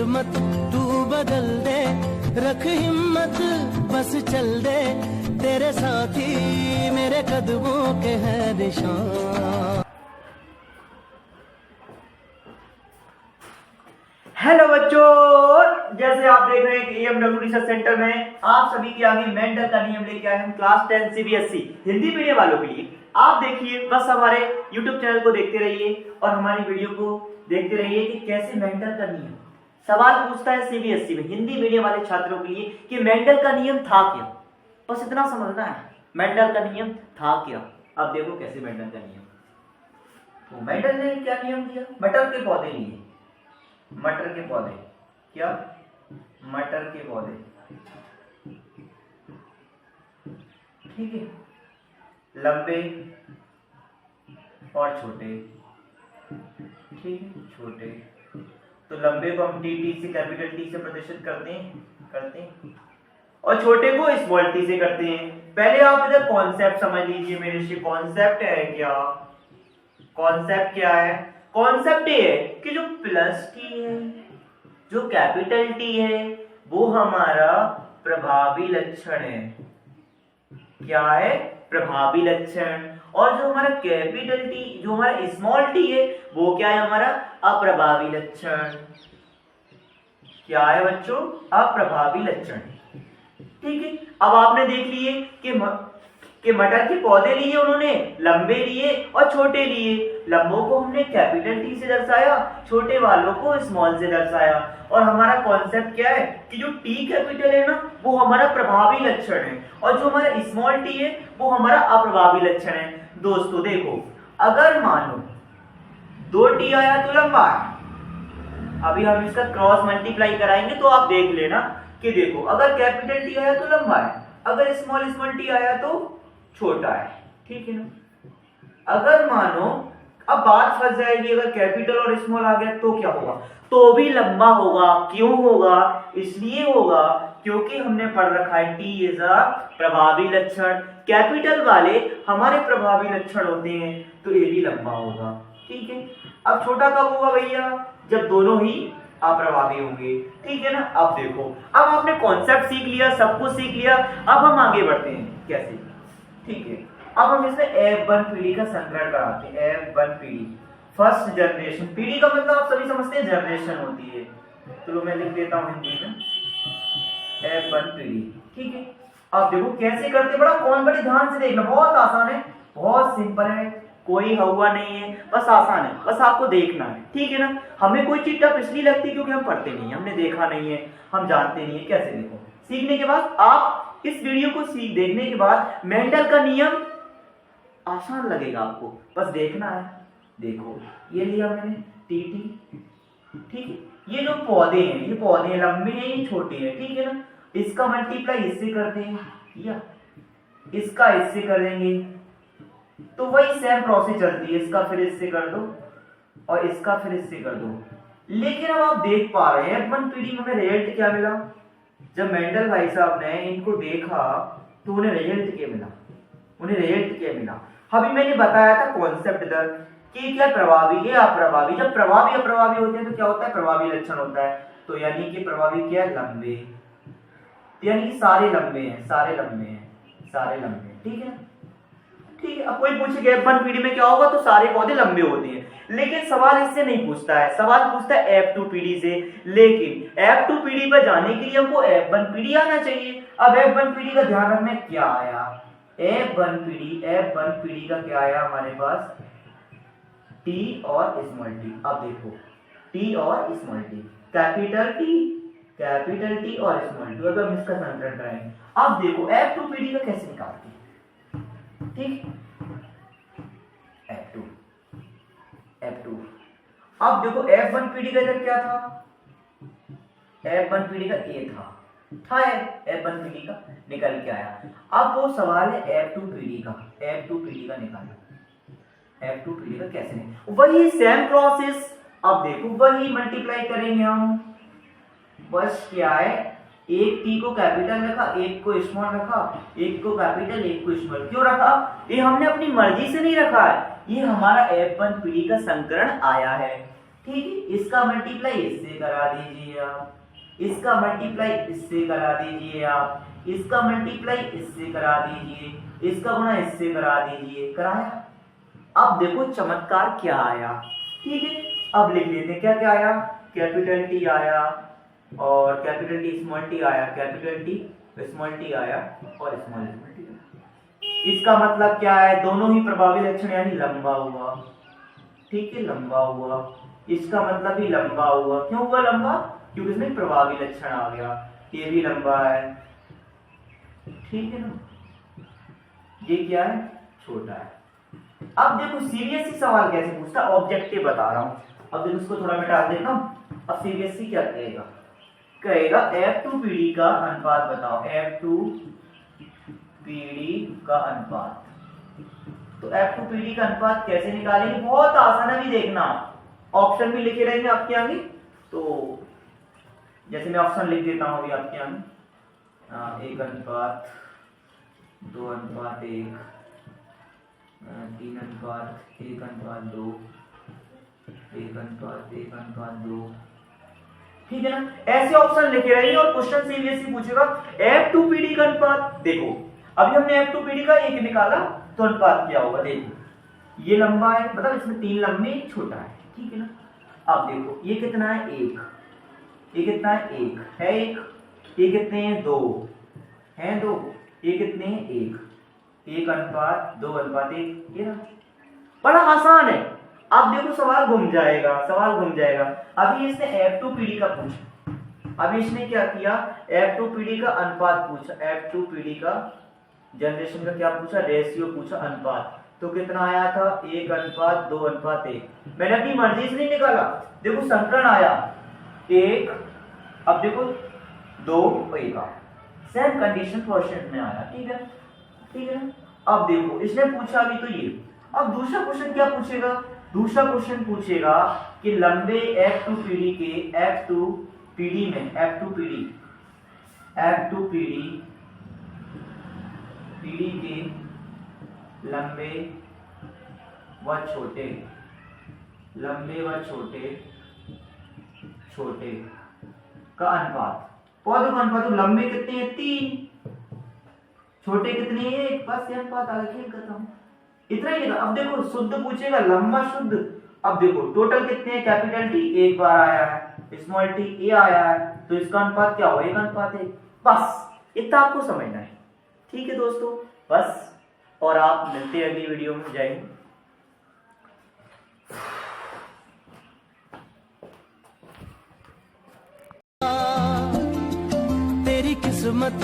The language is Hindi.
किस्मत तू बदल दे, रख हिम्मत बस चल दे, तेरे साथी मेरे कदमों के हैं निशान। हेलो बच्चों, जैसे आप देख रहे हैं कि EMW रिसर्च सेंटर में आप सभी के आगे मेंटल का नियम लेके आए हम क्लास 10 CBSE हिंदी मीडियम वालों के लिए। आप देखिए, बस हमारे YouTube चैनल को देखते रहिए और हमारी वीडियो को देखते रहिए कि कैसे मेंटल का नियम सवाल पूछता है CBSE में हिंदी मीडियम वाले छात्रों के लिए कि मेंटल का नियम था क्या। बस इतना समझना है, मेंटल का नियम था क्या। अब देखो कैसे मेंटल का नियम। तो मेंटल ने क्या नियम दिया, मटर के पौधे लिए, मटर के पौधे, क्या मटर के पौधे, ठीक है, लंबे और छोटे, ठीक है, छोटे। तो लंबे को हम टी से, कैपिटल टी से प्रदर्शित करते हैं और छोटे को स्मॉल टी से करते हैं। पहले आप इधर कॉन्सेप्ट समझ लीजिए मेरे से। कॉन्सेप्ट है क्या, कॉन्सेप्ट क्या है? कॉन्सेप्ट ये है कि जो प्लस टी है, जो कैपिटल टी है, वो हमारा प्रभावी लक्षण है। क्या है? प्रभावी लक्षण। और जो हमारा कैपिटल टी, जो हमारा स्मॉल टी है, वो क्या है? हमारा अप्रभावी लक्षण। क्या है बच्चों? अप्रभावी लक्षण। ठीक है, अब आपने देख लिए कि मटर के पौधे लिए उन्होंने, लंबे लिए और छोटे लिए। लंबों को हमने कैपिटल टी से दर्शाया, छोटे वालों को स्मॉल से दर्शाया। और हमारा कॉन्सेप्ट क्या है कि जो टी कैपिटल है ना, वो हमारा प्रभावी लक्षण है और जो हमारा स्मॉल टी है वो हमारा अप्रभावी लक्षण है। दोस्तों देखो, अगर मानो 2t आया तो लंबा है। अभी हम इसका क्रॉस मल्टीप्लाई कराएंगे तो आप देख लेना कि देखो, अगर कैपिटल टी आया तो लंबा है, अगर स्मॉल टी आया तो छोटा है, ठीक है ना। अगर मानो, अब बात फंस जाएगी, अगर कैपिटल और स्मॉल आ गया तो क्या होगा? तो भी लंबा होगा। क्यों होगा? इसलिए होगा क्योंकि हमने पढ़ रखा है टी इज अ प्रभावी लक्षण। कैपिटल वाले हमारे प्रभावी लक्षण होते हैं, तो ये भी लंबा होगा, ठीक है। अब छोटा कब होगा भैया? जब दोनों ही अप्रभावी होंगे, ठीक है ना। अब देखो, अब आपने कॉन्सेप्ट सीख लिया, सब कुछ सीख लिया, अब हम आगे बढ़ते हैं कैसे, ठीक है। अब हम इसमें F1 पीढ़ी का संकरण कराते हैं। F1 पीढ़ी, फर्स्ट जनरेशन। पीढ़ी का मतलब आप सभी समझते हैं जनरेशन होती है, चलो मैं लिख देता हूं हिंदी में F1 पीढ़ी, ठीक है। अब देखो कैसे करते, बड़े ध्यान से देखना, बहुत आसान है, बहुत सिंपल है, कोई हवा नहीं है, बस आसान है, बस आपको देखना है, ठीक है ना। हमें कोई चीज टफ इसलिए लगती है क्योंकि हम पढ़ते नहीं है, हमने देखा नहीं है, हम जानते नहीं है कैसे। देखो, सीखने के बाद आप इस वीडियो को देखने के बाद मेंटल का नियम आसान लगेगा आपको, बस देखना है। देखो, ये लिया मैंने टी, ठीक है। ये जो पौधे हैं, ये पौधे लंबे हैं, ये छोटे हैं, ठीक है ना। इसका मल्टीप्लाई इससे करते हैं या इसका इससे कर देंगे, तो वही सेम प्रोसेस चलती है। इसका फिर इससे कर दो और इसका फिर इससे कर दो। लेकिन अब आप देख पा रहे हैं F1 पीढ़ी में हमें रिजल्ट क्या मिला? जब मेंडल भाई साहब ने इनको देखा तो उन्हें रिजल्ट क्या मिला? उन्हें रिजल्ट क्या मिला? अभी मैंने बताया था कॉन्सेप्ट इधर कि क्या प्रभावी है अप्रभावी। जब प्रभावी अप्रभावी होते हैं तो क्या होता है? प्रभावी लक्षण होता है। तो यानी कि प्रभावी क्या है? लंबे, यानी कि सारे लंबे हैं, सारे लंबे हैं, सारे लंबे, ठीक है, ठीक है। अब कोई पूछेगा F1 पीढ़ी में क्या होगा, तो सारे पौधे लंबे होते हैं। लेकिन सवाल इससे नहीं पूछता है, सवाल पूछता है F2 पीढ़ी से। लेकिन F2 पीढ़ी पर जाने के लिए हमको F1 पीढ़ी आना चाहिए। अब F1 पीढ़ी का ध्यान रखना, क्या आया? F1 पीढ़ी का क्या आया हमारे पास? T और स्मॉल टी। अब देखो, T और स्मॉल टी, कैपिटल टी और स्मॉल टी। अब हम इसका संकलन कराएंगे। अब देखो F2 पीढ़ी का कैसे निकालते हैं, ठीक। F2। अब देखो F1 पीढ़ी का इधर क्या था? F1 पीढ़ी का A था F1 पीढ़ी का निकल के आया। अब वो सवाल है F2 पीढ़ी का निकालो। F2 पीढ़ी का कैसे नहीं? वही सेम प्रोसेस। अब देखो, वही मल्टीप्लाई करेंगे हम। बस क्या है, एक टी को कैपिटल रखा, एक को स्मॉल रखा, एक को कैपिटल, एक को स्मॉल। क्यों रखा? ये हमने अपनी मर्जी से नहीं रखा है, ये हमारा F1 पीढ़ी का संकरण आया है। ठीक है, इसका मल्टीप्लाई इससे करा दीजिए आप, इसका मल्टीप्लाई इससे करा दीजिए आप, इसका मल्टीप्लाई इससे करा दीजिए, इसका गुणा इससे करा दीजिए, कराया। अब देखो चमत्कार क्या आया। ठीक है, अब लिख लेते हैं क्या क्या आया। कैपिटल टी आया और कैपिटल टी स्मॉल टी आया, कैपिटल टी स्मॉल टी आया और स्मॉल टी आया। इसका मतलब क्या है, दोनों ही प्रभावी लक्षण यानी लंबा हुआ। ठीक है, लंबा हुआ, इसका मतलब भी लंबा हुआ। क्यों हुआ लंबा, क्योंकि इसमें प्रभावी लक्षण आ गया। ये भी लंबा है, ठीक है ना। ये क्या है, छोटा है। अब देखो सीबीएसई सवाल कैसे पूछता, ऑब्जेक्टिव बता रहा हूं। अब देखो इसको थोड़ा मिटा देता हूं। अब सीबीएसई क्या कहेगा, कहेगा F2PD का अनुपात बताओ, F2PD का अनुपात। तो F2PD का अनुपात कैसे निकालेंगे, बहुत आसान है, भी देखना ऑप्शन भी लिखे रहेंगे आपके आगे। तो जैसे मैं ऑप्शन लिख देता हूं अभी आपके आगे, 1:2:1, 3:1:2, 1:1:2, ठीक है ना। ऐसे ऑप्शन लिखे रहेंगे और क्वेश्चन सीबीएसई पूछेगा F2PD का अनुपात। देखो अभी हमने F2PD का एक निकाला, तो अनुपात क्या होगा, देखो ये लंबा है, मतलब इसमें 3 लंबे एक छोटा है, ठीक है ना। अब देखो ये कितना है, 1, ये कितना है, 1 है, 1, ये कितने हैं, 2 हैं, 2, ये कितने हैं, 1, 1:2:1, ये ना। बड़ा आसान है। अब देखो सवाल घूम जाएगा, सवाल घूम जाएगा। अभी इसने F2PD का पूछा, अभी इसने क्या किया, F2PD का अनुपात पूछा, F2PD का जनरेशन का क्या पूछा, रेशियो पूछा, अनुपात। तो कितना आया था, 1:2:1। मैंने अपनी मर्जी से नहीं निकाला। देखो संकलन आया 1, अब देखो 2 और 1, सेम कंडीशन क्वेश्चन में आया, ठीक है, ठीक है ना। अब देखो इसने पूछा अभी तो ये। अब दूसरा क्वेश्चन क्या पूछेगा, दूसरा क्वेश्चन पूछेगा कि लंबे F2PD के F2PD में F2PD के लंबे व छोटे, लंबे व छोटे का अनुपात। पौधों का अनुपात, तो लंबे कितने हैं, 3, छोटे कितने हैं, 1, बस ये अनुपात आगे खेल करता हूं, इतना ही है। अब देखो शुद्ध पूछेगा, लंबा शुद्ध। अब देखो टोटल कितने हैं, कैपिटल टी एक बार आया है, स्मॉल टी ए आया है, तो इसका अनुपात क्या होगा, 1:1। बस इतना आपको समझना है, ठीक है दोस्तों, बस। और आप मिलते हैं अगली वीडियो में, जय हिंद। तेरी किस्मत